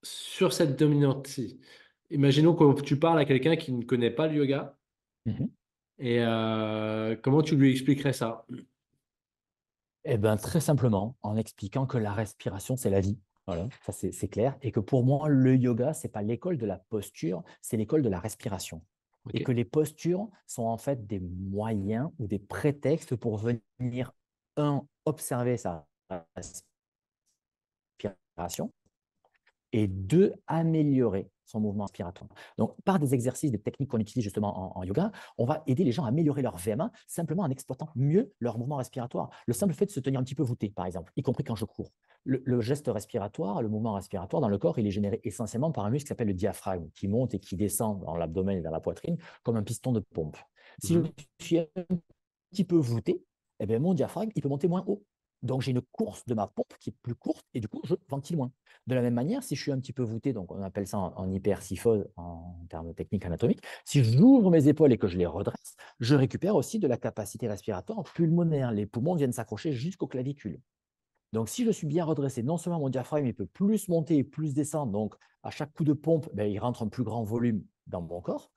sur cette dominante-ci, imaginons que tu parles à quelqu'un qui ne connaît pas le yoga Mhm. et comment tu lui expliquerais ça? Eh bien, très simplement, en expliquant que la respiration, c'est la vie. Voilà, ça c'est clair. Et que pour moi, le yoga, c'est pas l'école de la posture, c'est l'école de la respiration. Et Ok. que les postures sont en fait des moyens ou des prétextes pour venir, un, observer sa respiration, et deux, améliorer son mouvement respiratoire. Donc, par des exercices, des techniques qu'on utilise justement en yoga, on va aider les gens à améliorer leur VMA simplement en exploitant mieux leur mouvement respiratoire. Le simple fait de se tenir un petit peu voûté, par exemple, y compris quand je cours. Le geste respiratoire, le mouvement respiratoire dans le corps, il est généré essentiellement par un muscle qui s'appelle le diaphragme, qui monte et qui descend dans l'abdomen et dans la poitrine comme un piston de pompe. Si je Mhm. suis un petit peu voûté, eh bien, mon diaphragme, il peut monter moins haut. Donc, j'ai une course de ma pompe qui est plus courte et du coup, je ventile moins. De la même manière, si je suis un petit peu voûté, donc on appelle ça en hypersyphose en termes techniques anatomiques, si j'ouvre mes épaules et que je les redresse, je récupère aussi de la capacité respiratoire pulmonaire. Les poumons viennent s'accrocher jusqu'aux clavicules. Donc, si je suis bien redressé, non seulement mon diaphragme il peut plus monter et plus descendre, donc à chaque coup de pompe, ben, il rentre un plus grand volume dans mon corps,